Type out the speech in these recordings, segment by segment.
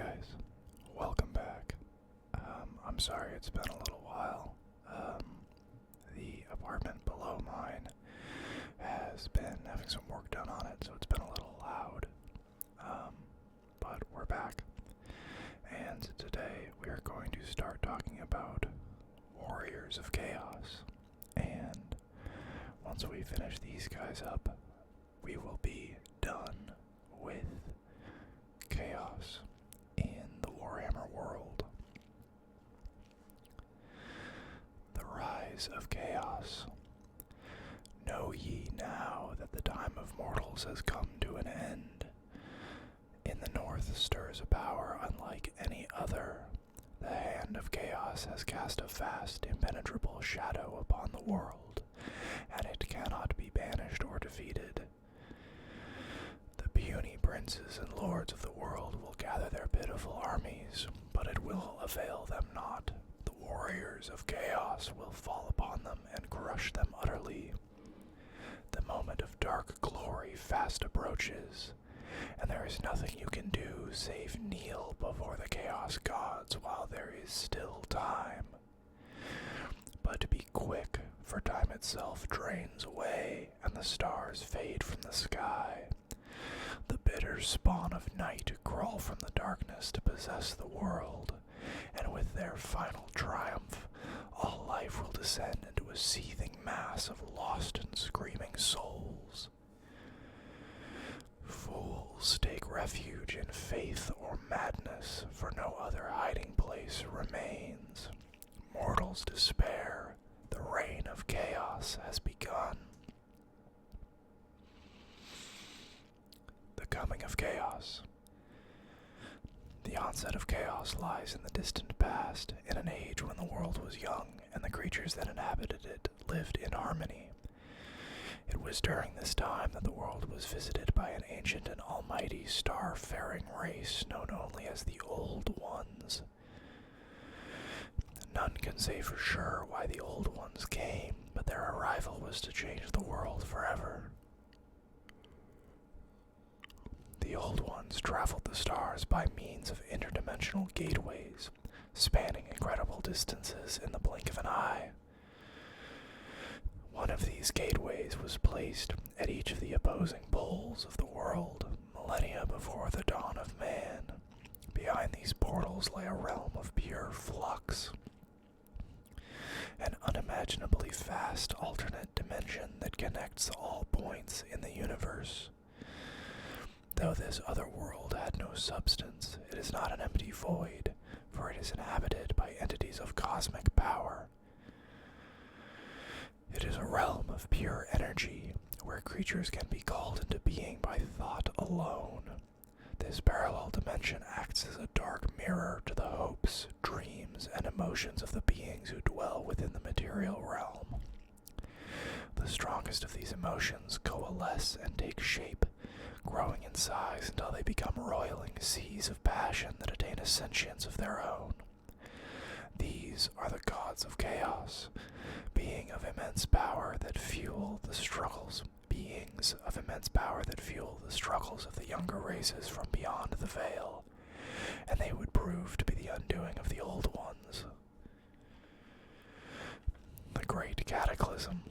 guys, welcome back. I'm sorry it's been a little while. The apartment below mine has been having some work done on it, so it's been a little loud. But we're back. And today we are going to start talking about Warriors of Chaos. And once we finish these guys up, we will be done with chaos in the Warhammer world. The Rise of Chaos. Know ye now that the time of mortals has come to an end. In the north stirs a power unlike any other. The hand of chaos has cast a vast, impenetrable shadow upon the world, and it cannot be banished or defeated. The puny princes and lords of the world will gather their pitiful armies, but it will avail them not. The warriors of chaos will fall upon them and crush them utterly. The moment of dark glory fast approaches, and there is nothing you can do save kneel before the chaos gods while there is still time. But be quick, for time itself drains away, and the stars fade from the sky. The bitter spawn of night crawl from the darkness to possess the world, and with their final triumph, all life will descend into a seething mass of lost and screaming souls. Fools take refuge in faith or madness, for no other hiding place remains. Mortals despair. The reign of chaos has begun. The coming of chaos. The onset of chaos lies in the distant past, in an age when the world was young and the creatures that inhabited it lived in harmony. It was during this time that the world was visited by an ancient and almighty star-faring race known only as the Old Ones. None can say for sure why the Old Ones came, but their arrival was to change the world forever. The Old Ones traveled the stars by means of interdimensional gateways, spanning incredible distances in the blink of an eye. One of these gateways was placed at each of the opposing poles of the world, millennia before the dawn of man. Behind these portals lay a realm of pure flux, an unimaginably vast alternate dimension that connects all points in the universe. Though this other world had no substance, it is not an empty void, for it is inhabited by entities of cosmic power. It is a realm of pure energy, where creatures can be called into being by thought alone. This parallel dimension acts as a dark mirror to the hopes, dreams, and emotions of the beings who dwell within the material realm. The strongest of these emotions coalesce and take shape, growing in size until they become roiling seas of passion that attain a sentience of their own. These are the gods of chaos, beings of immense power that fuel the struggles of the younger races from beyond the veil, and they would prove to be the undoing of the Old Ones. The Great Cataclysm.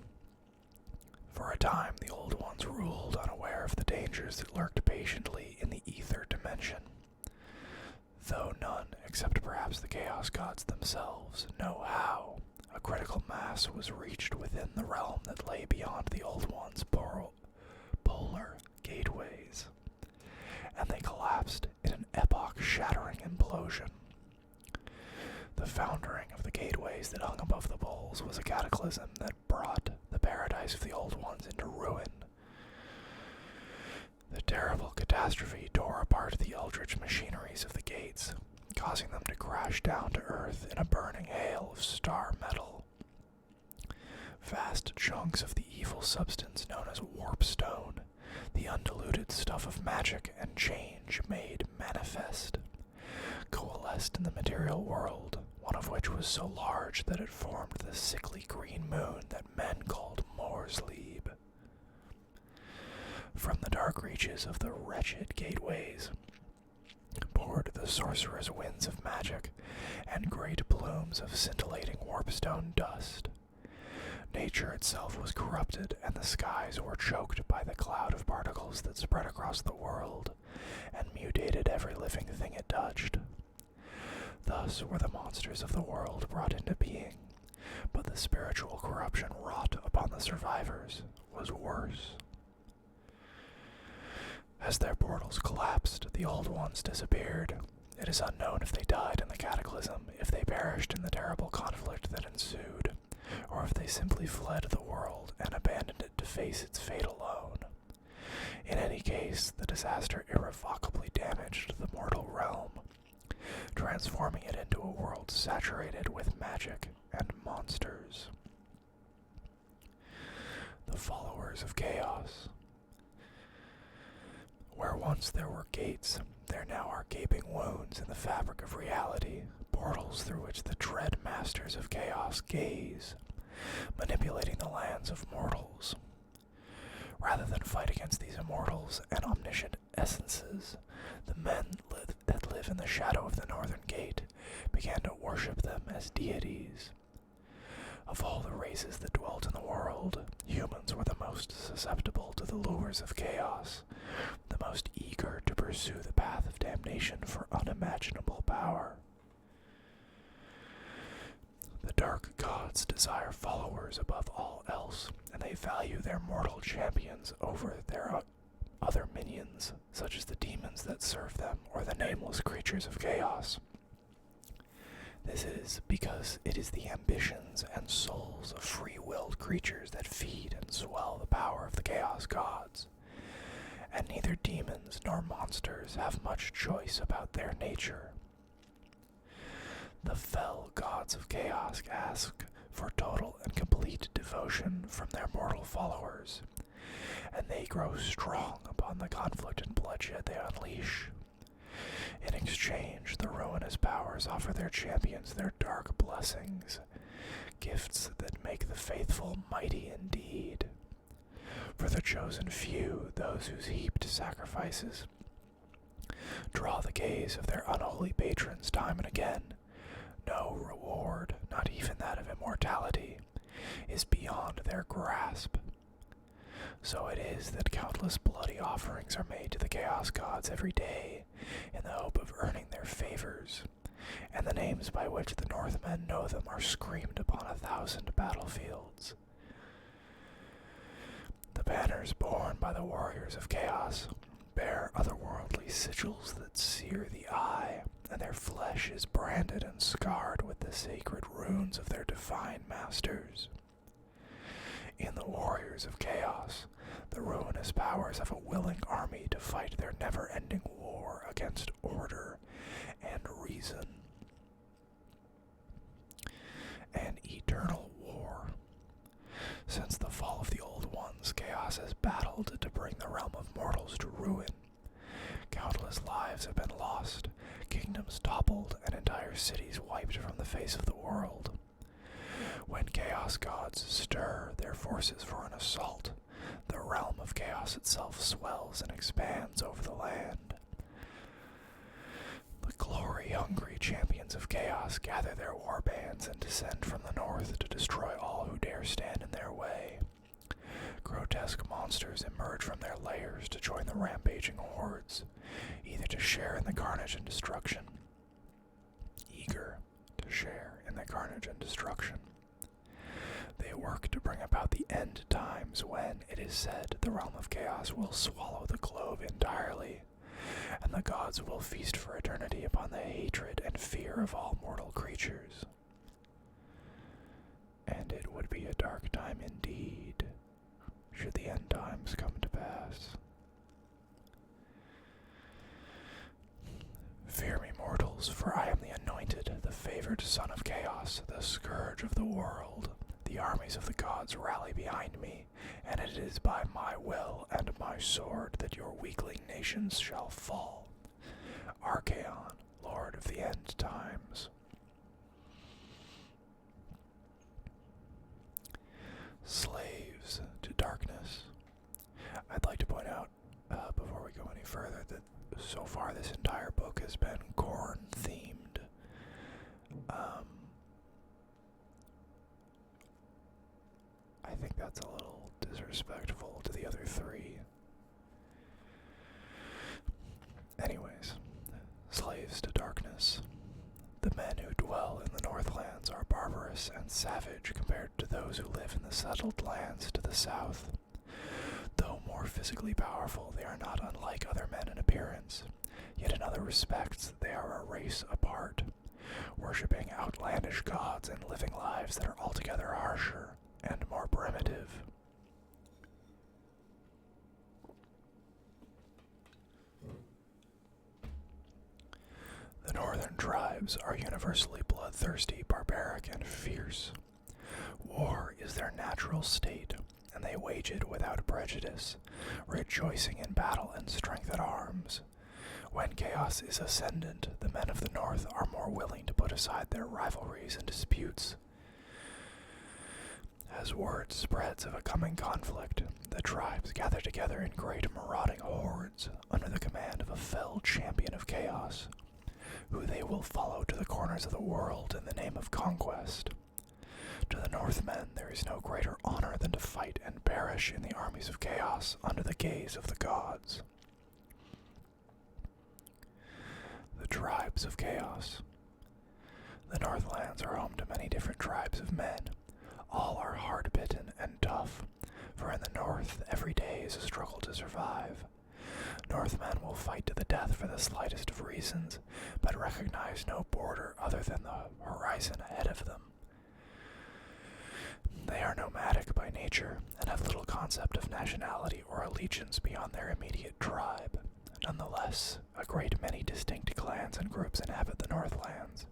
For a time, the Old Ones ruled, unaware of the dangers that lurked patiently in the ether dimension. Though none, except perhaps the Chaos Gods themselves, know how, a critical mass was reached within the realm that lay beyond the Old Ones' polar gateways, and they collapsed in an epoch-shattering implosion. The foundering of the gateways that hung above the poles was a cataclysm that brought the paradise of the Old Ones into ruin. The terrible catastrophe tore apart the eldritch machineries of the gates, causing them to crash down to earth in a burning hail of star metal. Vast chunks of the evil substance known as warpstone, the undiluted stuff of magic and change made manifest, coalesced in the material world, one of which was so large that it formed the sickly green moon that men called Morsleeb. From the dark reaches of the wretched gateways poured the sorcerer's winds of magic, and great plumes of scintillating warpstone dust. Nature itself was corrupted, and the skies were choked by the cloud of particles that spread across the world and mutated every living thing it touched. Thus were the monsters of the world brought into being, but the spiritual corruption wrought upon the survivors was worse. As their portals collapsed, the old ones disappeared. It is unknown if they died in the cataclysm, if they perished in the terrible conflict that ensued, or if they simply fled the world and abandoned it to face its fate alone. In any case, the disaster irrevocably damaged the mortal realm, transforming it into a world saturated with magic and monsters. The followers of chaos. Where once there were gates, there now are gaping wounds in the fabric of reality, portals through which the dread masters of chaos gaze, manipulating the lands of mortals. Rather than fight against these immortals and omniscient essences, the men that live in the shadow of the northern gate began to worship them as deities. Of all the races that dwelt in the world, humans were the most susceptible to the lures of chaos, the most eager to pursue the path of damnation for unimaginable power. The dark gods desire followers above all else, and they value their mortal champions over their other minions, such as the demons that serve them or the nameless creatures of chaos. This is because it is the ambitions and souls of free-willed creatures that feed and swell the power of the chaos gods, and neither demons nor monsters have much choice about their nature. The fell gods of chaos ask for total and complete devotion from their mortal followers, and they grow strong upon the conflict and bloodshed they unleash. In exchange, the ruinous powers offer their champions their dark blessings, gifts that make the faithful mighty indeed. For the chosen few, those whose heaped sacrifices draw the gaze of their unholy patrons time and again, no reward, not even that of immortality, is beyond their grasp. So it is that countless bloody offerings are made to the chaos gods every day, in the hope of earning their favors, and the names by which the Northmen know them are screamed upon 1,000 battlefields. The banners borne by the warriors of chaos bear otherworldly sigils that sear the eye, and their flesh is branded and scarred with the sacred runes of their divine masters. In the warriors of chaos, the ruinous powers have a willing army to fight their never-ending war against order and reason. An eternal war. Since the fall of the Old Ones, chaos has battled to bring the realm of mortals to ruin. Countless lives have been lost, kingdoms toppled, and entire cities wiped from the face of the world. When chaos gods stir their forces for an assault, the realm of chaos itself swells and expands over the land. The glory-hungry champions of chaos gather their war bands and descend from the north to destroy all who dare stand in their way. Grotesque monsters emerge from their lairs to join the rampaging hordes, either to share in the carnage and destruction. Eager to share in the carnage and destruction. They work to bring about the end times when, it is said, the realm of chaos will swallow the globe entirely, and the gods will feast for eternity upon the hatred and fear of all mortal creatures. And it would be a dark time indeed, should the end times come to pass. Fear me, mortals, for I am the anointed, the favored son of chaos, the scourge of the world. The armies of the gods rally behind me, and it is by my will and my sword that your weakling nations shall fall. Archaon, Lord of the End Times. Slaves to darkness. I'd like to point out, before we go any further, that so far this entire book has been core disrespectful to the other three. Anyways, slaves to darkness. The men who dwell in the Northlands are barbarous and savage compared to those who live in the settled lands to the south. Though more physically powerful, they are not unlike other men in appearance, yet in other respects they are a race apart, worshipping outlandish gods and living lives that are altogether harsher and more primitive. The northern tribes are universally bloodthirsty, barbaric, and fierce. War is their natural state, and they wage it without prejudice, rejoicing in battle and strength at arms. When chaos is ascendant, the men of the north are more willing to put aside their rivalries and disputes. As word spreads of a coming conflict, the tribes gather together in great marauding hordes under the command of a fell champion of chaos, who they will follow to the corners of the world in the name of conquest. To the Northmen there is no greater honor than to fight and perish in the armies of chaos under the gaze of the gods. The tribes of chaos. The Northlands are home to many different tribes of men. All are hard-bitten and tough, for in the north every day is a struggle to survive. Northmen will fight to the death for the slightest of reasons, but recognize no border other than the horizon ahead of them. They are nomadic by nature, and have little concept of nationality or allegiance beyond their immediate tribe. Nonetheless, a great many distinct clans and groups inhabit the Northlands,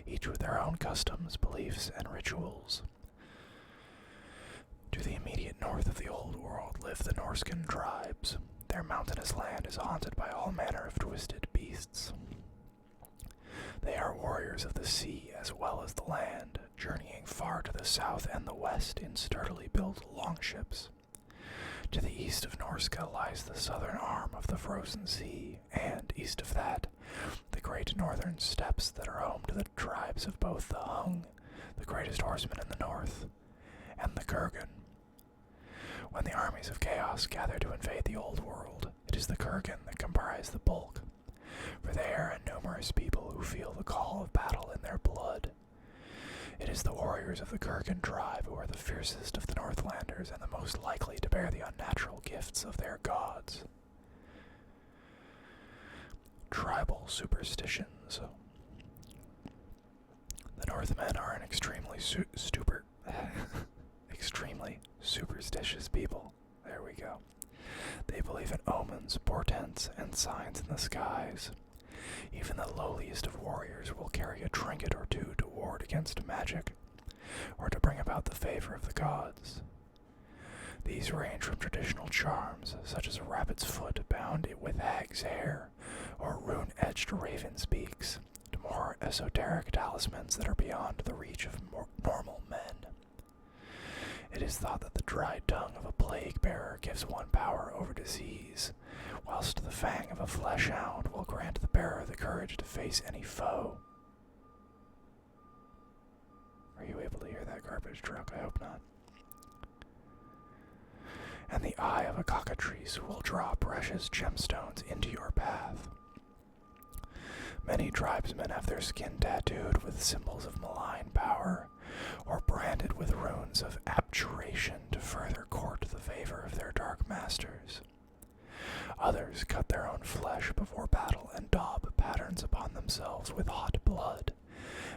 each with their own customs, beliefs, and rituals. To the immediate north of the Old World live the Norscan tribes. Their mountainous land is haunted by all manner of twisted beasts. They are warriors of the sea as well as the land, journeying far to the south and the west in sturdily built longships. To the east of Norska lies the southern arm of the frozen sea, and east of that, the great northern steppes that are home to the tribes of both the Hung, the greatest horsemen in the north, and the Kurgan. When the armies of chaos gather to invade the Old World, it is the Kurgan that comprise the bulk, for they are a numerous people who feel the call of battle in their blood. It is the warriors of the Kurgan tribe who are the fiercest of the Northlanders and the most likely to bear the unnatural gifts of their gods. Tribal superstitions. The Northmen are an extremely extremely superstitious people. There we go. They believe in omens, portents, and signs in the skies. Even the lowliest of warriors will carry a trinket or two to ward against magic, or to bring about the favor of the gods. These range from traditional charms, such as a rabbit's foot bound with hag's hair, or rune-etched raven's beaks, to more esoteric talismans that are beyond the reach of normal men. It is thought that the dried tongue of a plague bearer gives one power over disease, whilst the fang of a flesh hound will grant the bearer the courage to face any foe. Are you able to hear that garbage truck? I hope not. And the eye of a cockatrice will draw precious gemstones into your path. Many tribesmen have their skin tattooed with symbols of malign power, or branded with runes of abjuration to further court the favor of their dark masters. Others cut their own flesh before battle and daub patterns upon themselves with hot blood,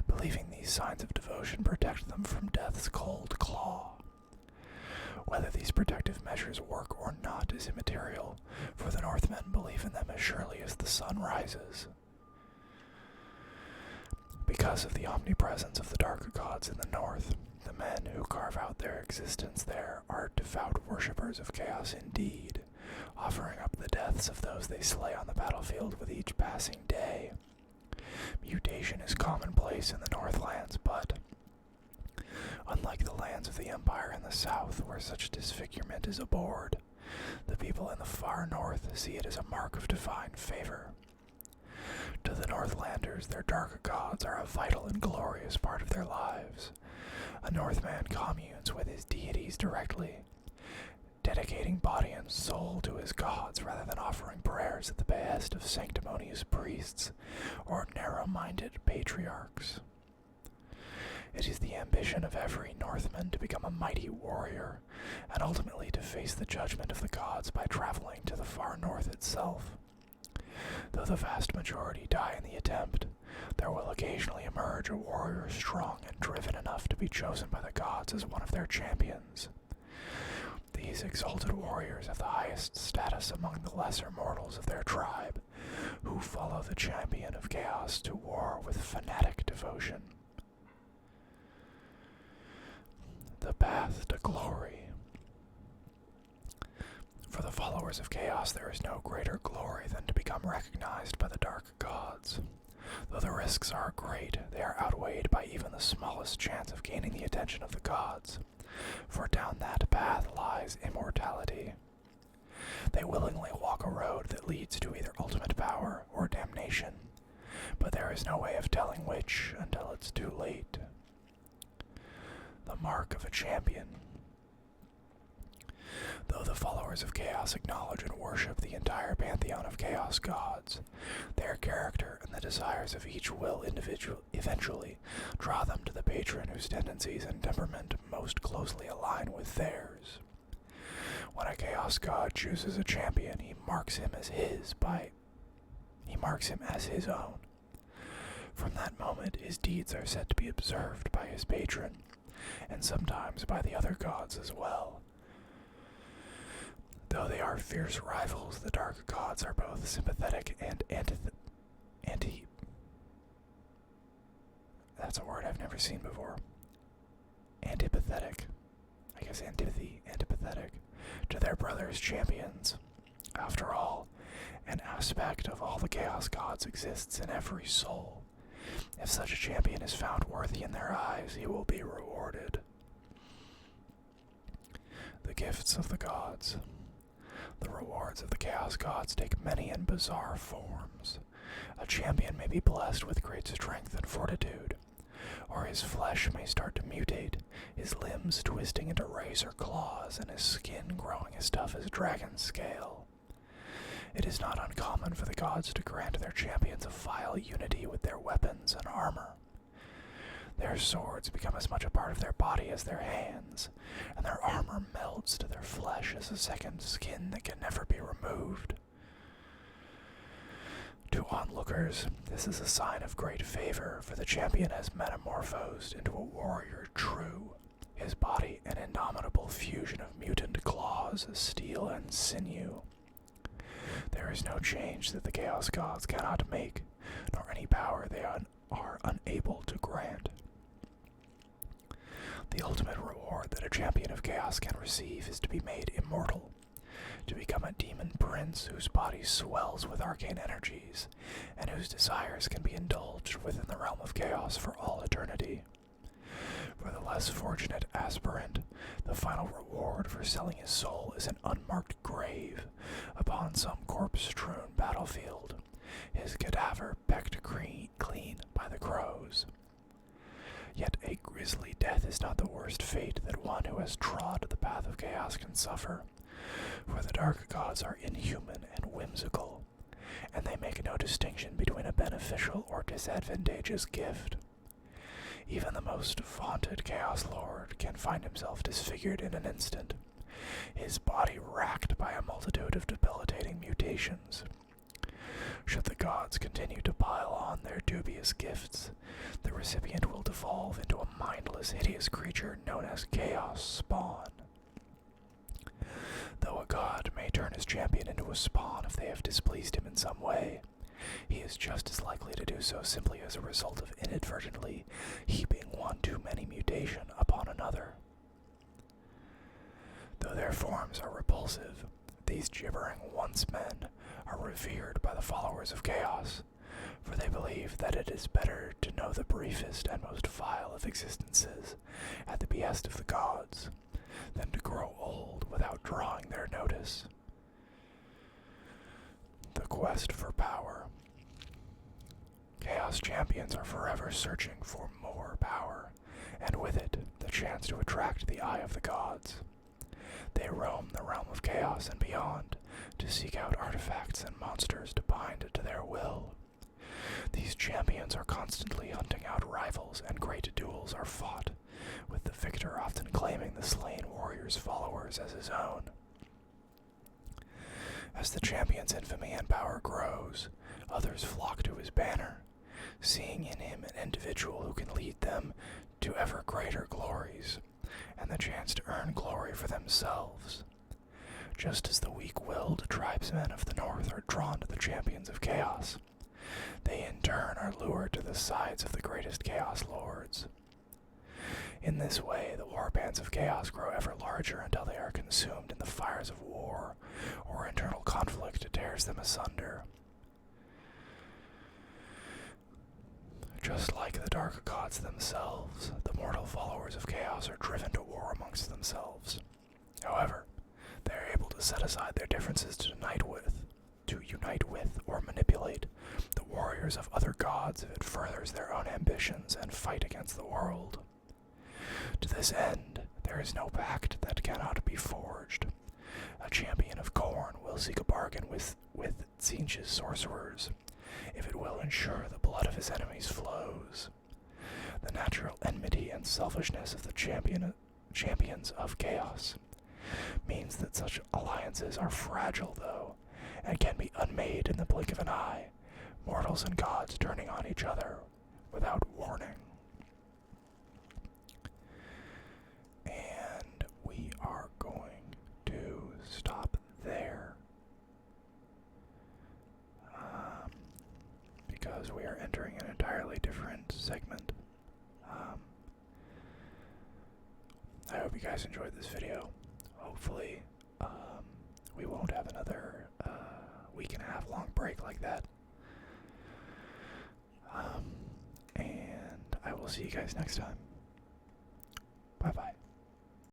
believing these signs of devotion protect them from death's cold claw. Whether these protective measures work or not is immaterial, for the Northmen believe in them as surely as the sun rises. Because of the omnipresence of the dark gods in the north, the men who carve out their existence there are devout worshippers of chaos indeed, offering up the deaths of those they slay on the battlefield with each passing day. Mutation is commonplace in the Northlands, but unlike the lands of the Empire in the south, where such disfigurement is abhorred, the people in the far north see it as a mark of divine favor. To the Northlanders, their dark gods are a vital and glorious part of their lives. A Northman communes with his deities directly, dedicating body and soul to his gods rather than offering prayers at the behest of sanctimonious priests or narrow-minded patriarchs. It is the ambition of every Northman to become a mighty warrior, and ultimately to face the judgment of the gods by traveling to the far north itself. Though the vast majority die in the attempt, there will occasionally emerge a warrior strong and driven enough to be chosen by the gods as one of their champions. These exalted warriors have the highest status among the lesser mortals of their tribe, who follow the champion of chaos to war with fanatic devotion. The path to glory. For the followers of chaos, there is no greater glory than to become recognized by the dark gods. Though the risks are great, they are outweighed by even the smallest chance of gaining the attention of the gods, for down that path lies immortality. They willingly walk a road that leads to either ultimate power or damnation, but there is no way of telling which until it's too late. The mark of a champion. Though the followers of chaos acknowledge and worship the entire pantheon of chaos gods, their character and the desires of each will eventually draw them to the patron whose tendencies and temperament most closely align with theirs. When a chaos god chooses a champion, he marks him as his own. From that moment, his deeds are said to be observed by his patron, and sometimes by the other gods as well. Though they are fierce rivals, the dark gods are both sympathetic and that's a word I've never seen before. Antipathetic. I guess antipathetic to their brothers' champions. After all, an aspect of all the chaos gods exists in every soul. If such a champion is found worthy in their eyes, he will be rewarded. The gifts of the gods. The rewards of the chaos gods take many and bizarre forms. A champion may be blessed with great strength and fortitude, or his flesh may start to mutate, his limbs twisting into razor claws and his skin growing as tough as dragon scale. It is not uncommon for the gods to grant their champions a vile unity with their weapons and armor. Their swords become as much a part of their body as their hands, and their armor melds to their flesh as a second skin that can never be removed. To onlookers, this is a sign of great favor, for the champion has metamorphosed into a warrior true, his body an indomitable fusion of mutant claws, steel, and sinew. There is no change that the chaos gods cannot make, nor any power they are unable to grant. The ultimate reward that a champion of chaos can receive is to be made immortal, to become a demon prince whose body swells with arcane energies, and whose desires can be indulged within the realm of chaos for all eternity. For the less fortunate aspirant, the final reward for selling his soul is an unmarked grave upon some corpse-strewn battlefield, his cadaver pecked clean by the crows. Yet a grisly death is not the worst fate that one who has trod the path of chaos can suffer, for the dark gods are inhuman and whimsical, and they make no distinction between a beneficial or disadvantageous gift. Even the most vaunted Chaos Lord can find himself disfigured in an instant, his body racked by a multitude of debilitating mutations. Should the gods continue to pile on their dubious gifts, the recipient will devolve into a mindless, hideous creature known as Chaos Spawn. Though a god may turn his champion into a spawn if they have displeased him in some way, he is just as likely to do so simply as a result of inadvertently heaping one too many mutation upon another. Though their forms are repulsive, these gibbering once-men are revered by the followers of chaos, for they believe that it is better to know the briefest and most vile of existences at the behest of the gods than to grow old without drawing their notice. The quest for power. Chaos champions are forever searching for more power, and with it, the chance to attract the eye of the gods. They roam the realm of chaos and beyond to seek out artifacts and monsters to bind to their will. These champions are constantly hunting out rivals, and great duels are fought, with the victor often claiming the slain warrior's followers as his own. As the champion's infamy and power grows, others flock to his banner, seeing in him an individual who can lead them to ever greater glories, and the chance to earn glory for themselves. Just as the weak-willed tribesmen of the North are drawn to the champions of chaos, they in turn are lured to the sides of the greatest chaos lords. In this way, the warbands of chaos grow ever larger until they are consumed in the fires of war, or internal conflict tears them asunder. Just like the dark gods themselves, the mortal followers of chaos are driven to war amongst themselves. However, they are able to set aside their differences to unite with or manipulate the warriors of other gods if it furthers their own ambitions and fight against the world. To this end, there is no pact that cannot be forged. A champion of Khorne will seek a bargain with Tzeentch's sorcerers, if it will ensure the blood of his enemies flows. The natural enmity and selfishness of the champions of chaos means that such alliances are fragile, though, and can be unmade in the blink of an eye, mortals and gods turning on each other without warning. And we are going to stop there, because we are entering an entirely different segment. I hope you guys enjoyed this video. Hopefully, we won't have another week and a half long break like that. And I will see you guys next time.